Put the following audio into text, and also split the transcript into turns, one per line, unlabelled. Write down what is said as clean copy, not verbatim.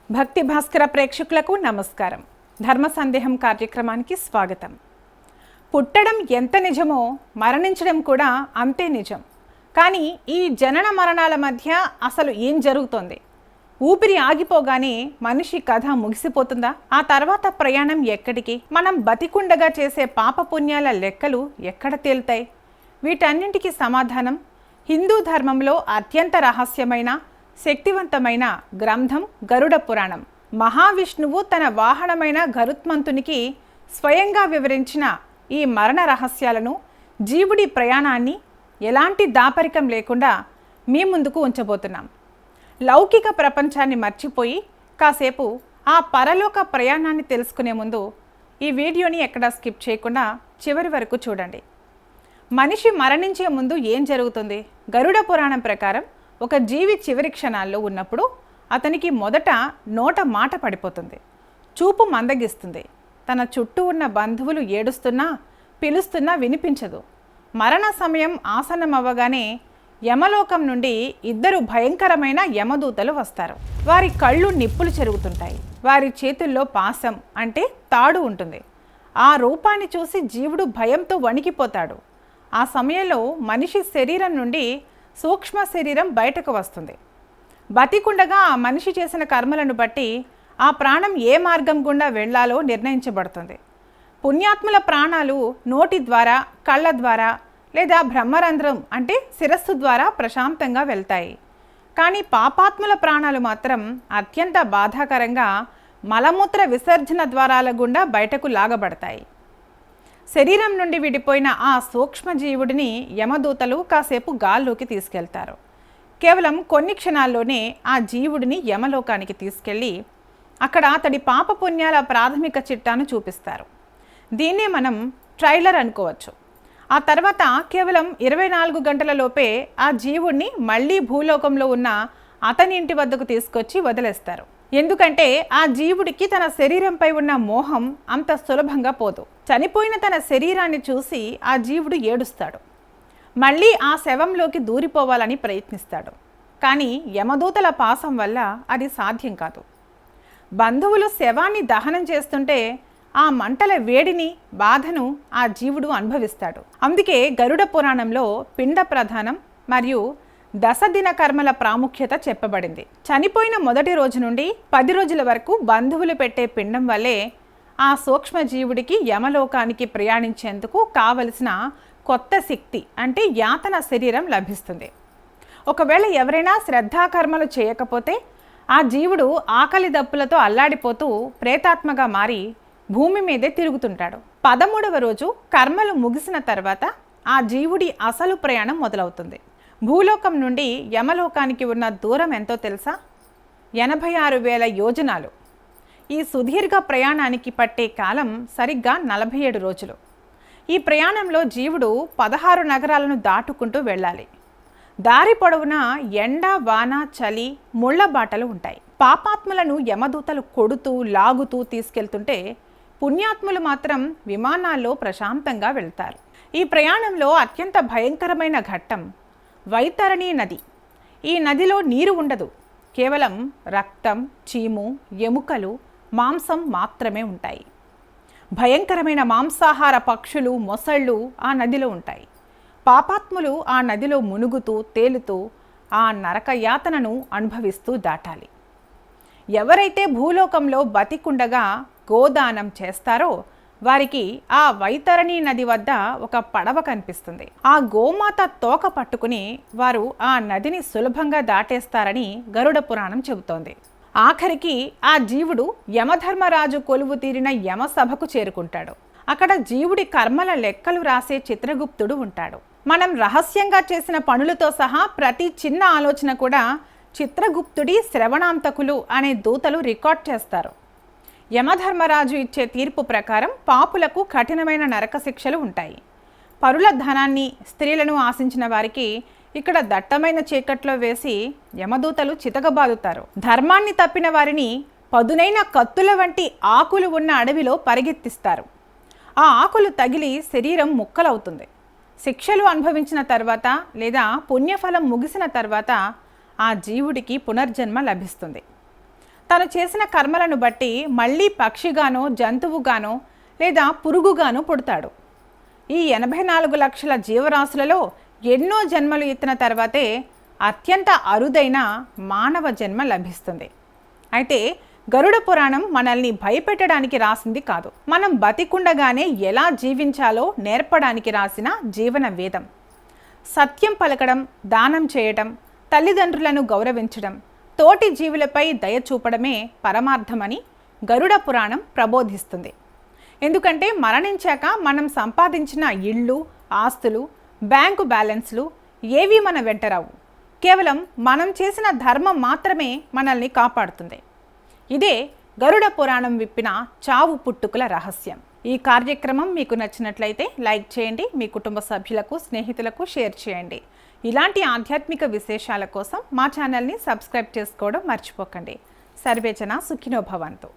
భక్తి భాస్కర ప్రేక్షకులకు నమస్కారం. ధర్మ సందేహం కార్యక్రమానికి స్వాగతం. పుట్టడం ఎంత నిజమో మరణించడం కూడా అంతే నిజం. కానీ ఈ జనన మరణాల మధ్య అసలు ఏం జరుగుతోంది? ఊపిరి ఆగిపోగానే మనిషి కథ ముగిసిపోతుందా? ఆ తర్వాత ప్రయాణం ఎక్కడికి? మనం బతికుండగా చేసే పాపపుణ్యాల లెక్కలు ఎక్కడ తేలుతాయి? వీటన్నింటికి సమాధానం హిందూ ధర్మంలో అత్యంత రహస్యమైన శక్తివంతమైన గ్రంథం గరుడ పురాణం. మహావిష్ణువు తన వాహనమైన గరుత్మంతునికి స్వయంగా వివరించిన ఈ మరణ రహస్యాలను, జీవుడి ప్రయాణాన్ని ఎలాంటి దాపరికం లేకుండా మీ ముందుకు ఉంచబోతున్నాం. లౌకిక ప్రపంచాన్ని మర్చిపోయి కాసేపు ఆ పరలోక ప్రయాణాన్ని తెలుసుకునే ముందు ఈ వీడియోని ఎక్కడా స్కిప్ చేయకుండా చివరి వరకు చూడండి. మనిషి మరణించే ముందు ఏం జరుగుతుంది? గరుడ పురాణం ప్రకారం ఒక జీవి చివరి క్షణాల్లో ఉన్నప్పుడు అతనికి మొదట నోట మాట పడిపోతుంది, చూపు మందగిస్తుంది, తన చుట్టూ ఉన్న బంధువులు ఏడుస్తున్నా పిలుస్తున్నా వినిపించదు. మరణ సమయం ఆసన్నం అవ్వగానే యమలోకం నుండి ఇద్దరు భయంకరమైన యమదూతలు వస్తారు. వారి కళ్ళు నిప్పులు చెరుగుతుంటాయి, వారి చేతుల్లో పాశం అంటే తాడు ఉంటుంది. ఆ రూపాన్ని చూసి జీవుడు భయంతో వణికిపోతాడు. ఆ సమయంలో మనిషి శరీరం నుండి సూక్ష్మ శరీరం బయటకు వస్తుంది. బతికుండగా ఆ మనిషి చేసిన కర్మలను బట్టి ఆ ప్రాణం ఏ మార్గం గుండా వెళ్లాలో నిర్ణయించబడుతుంది. పుణ్యాత్ముల ప్రాణాలు నోటి ద్వారా, కళ్ళ ద్వారా లేదా బ్రహ్మరంధ్రం అంటే శిరస్సు ద్వారా ప్రశాంతంగా వెళ్తాయి. కానీ పాపాత్ముల ప్రాణాలు మాత్రం అత్యంత బాధాకరంగా మలమూత్ర విసర్జన ద్వారాల గుండా బయటకు లాగబడతాయి. శరీరం నుండి విడిపోయిన ఆ సూక్ష్మజీవుడిని యమదూతలు కాసేపు గాల్లోకి తీసుకెళ్తారు. కేవలం కొన్ని క్షణాల్లోనే ఆ జీవుడిని యమలోకానికి తీసుకెళ్ళి అక్కడ అతడి పాపపుణ్యాల ప్రాథమిక చిట్టాను చూపిస్తారు. దీన్నే మనం ట్రైలర్ అనుకోవచ్చు. ఆ తర్వాత కేవలం 24 గంటల లోపే ఆ జీవుడిని మళ్ళీ భూలోకంలో ఉన్న అతని ఇంటి వద్దకు తీసుకొచ్చి వదిలేస్తారు. ఎందుకంటే ఆ జీవుడికి తన శరీరంపై ఉన్న మోహం అంత సులభంగా పోదు. చనిపోయిన తన శరీరాన్ని చూసి ఆ జీవుడు ఏడుస్తాడు, మళ్ళీ ఆ శవంలోకి దూరిపోవాలని ప్రయత్నిస్తాడు. కానీ యమదూతల పాసం వల్ల అది సాధ్యం కాదు. బంధువులు శవాన్ని దహనం చేస్తుంటే ఆ మంటల వేడిని, బాధను ఆ జీవుడు అనుభవిస్తాడు. అందుకే గరుడ పురాణంలో పిండ ప్రధానం మరియు దశదిన కర్మల ప్రాముఖ్యత చెప్పబడింది. చనిపోయిన మొదటి రోజు నుండి 10 రోజుల వరకు బంధువులు పెట్టే పిండం వల్లే ఆ సూక్ష్మజీవుడికి యమలోకానికి ప్రయాణించేందుకు కావలసిన కొత్త శక్తి అంటే యాతన శరీరం లభిస్తుంది. ఒకవేళ ఎవరైనా శ్రద్ధాకర్మలు చేయకపోతే ఆ జీవుడు ఆకలి దప్పులతో అల్లాడిపోతూ ప్రేతాత్మగా మారి భూమి మీదే తిరుగుతుంటాడు. 13వ రోజు కర్మలు ముగిసిన తర్వాత ఆ జీవుడి అసలు ప్రయాణం మొదలవుతుంది. భూలోకం నుండి యమలోకానికి ఉన్న దూరం ఎంతో తెలుసా? 86,000 యోజనాలు. ఈ సుదీర్ఘ ప్రయాణానికి పట్టే కాలం సరిగ్గా 47 రోజులు. ఈ ప్రయాణంలో జీవుడు 16 నగరాలను దాటుకుంటూ వెళ్ళాలి. దారి పొడవునా ఎండ, వాన, చలి, ముళ్ళ బాటలు ఉంటాయి. పాపాత్ములను యమదూతలు కొడుతూ లాగుతూ తీసుకెళ్తుంటే పుణ్యాత్ములు మాత్రం విమానాల్లో ప్రశాంతంగా వెళ్తారు. ఈ ప్రయాణంలో అత్యంత భయంకరమైన ఘట్టం వైతరణి నది. ఈ నదిలో నీరు ఉండదు, కేవలం రక్తం, చీము, ఎముకలు, మాంసం మాత్రమే ఉంటాయి. భయంకరమైన మాంసాహార పక్షులు, మొసళ్ళు ఆ నదిలో ఉంటాయి. పాపాత్ములు ఆ నదిలో మునుగుతూ తేలుతూ ఆ నరక యాతనను అనుభవిస్తూ దాటాలి. ఎవరైతే భూలోకంలో బతికుండగా గోదానం చేస్తారో వారికి ఆ వైతరణి నది వద్ద ఒక పడవ కనిపిస్తుంది. ఆ గోమాత తోక పట్టుకుని వారు ఆ నదిని సులభంగా దాటేస్తారని గరుడ పురాణం చెబుతోంది. ఆఖరికి ఆ జీవుడు యమధర్మరాజు కొలువు తీరిన యమసభకు చేరుకుంటాడు. అక్కడ జీవుడి కర్మల లెక్కలు రాసే చిత్రగుప్తుడు ఉంటాడు. మనం రహస్యంగా చేసిన పనులతో సహా ప్రతి చిన్న ఆలోచన కూడా చిత్రగుప్తుడి శ్రవణాంతకులు అనే దూతలు రికార్డ్ చేస్తారు. యమధర్మరాజు ఇచ్చే తీర్పు ప్రకారం పాపులకు కఠినమైన నరక శిక్షలు ఉంటాయి. పరుల ధనాన్ని, స్త్రీలను ఆశించిన వారికి ఇక్కడ దట్టమైన చీకట్లో వేసి యమదూతలు చితకబాదుతారు. ధర్మాన్ని తప్పిన వారిని పదునైన కత్తుల వంటి ఆకులు ఉన్న అడవిలో పరిగెత్తిస్తారు. ఆ ఆకులు తగిలి శరీరం ముక్కలవుతుంది. శిక్షలు అనుభవించిన తర్వాత లేదా పుణ్యఫలం ముగిసిన తర్వాత ఆ జీవుడికి పునర్జన్మ లభిస్తుంది. తను చేసిన కర్మలను బట్టి మళ్ళీ పక్షిగానో జంతువుగానో లేదా పురుగుగానో పుడతాడు. ఈ 84 లక్షల జీవరాశులలో ఎన్నో జన్మలు ఎత్తిన తర్వాతే అత్యంత అరుదైన మానవ జన్మ లభిస్తుంది. అయితే గరుడ పురాణం మనల్ని భయపెట్టడానికి రాసింది కాదు, మనం బతికుండగానే ఎలా జీవించాలో నేర్పడానికి రాసిన జీవన వేదం. సత్యం పలకడం, దానం చేయటం, తల్లిదండ్రులను గౌరవించడం, తోటి జీవులపై దయ చూపడమే పరమార్థమని గరుడ పురాణం ప్రబోధిస్తుంది. ఎందుకంటే మరణించాక మనం సంపాదించిన ఇళ్ళు, ఆస్తులు, బ్యాంకు బ్యాలెన్స్లు ఏవి మన వెంటరావు. కేవలం మనం చేసిన ధర్మం మాత్రమే మనల్ని కాపాడుతుంది. ఇదే గరుడ పురాణం విప్పిన చావు పుట్టుకుల రహస్యం. ఈ కార్యక్రమం మీకు నచ్చినట్లయితే లైక్ చేయండి, మీ కుటుంబ సభ్యులకు, స్నేహితులకు షేర్ చేయండి. ఇలాంటి ఆధ్యాత్మిక విశేషాల కోసం మా ఛానల్ని సబ్స్క్రైబ్ చేసుకోవడం మర్చిపోకండి. సర్వేజన సుఖినో భవంతు.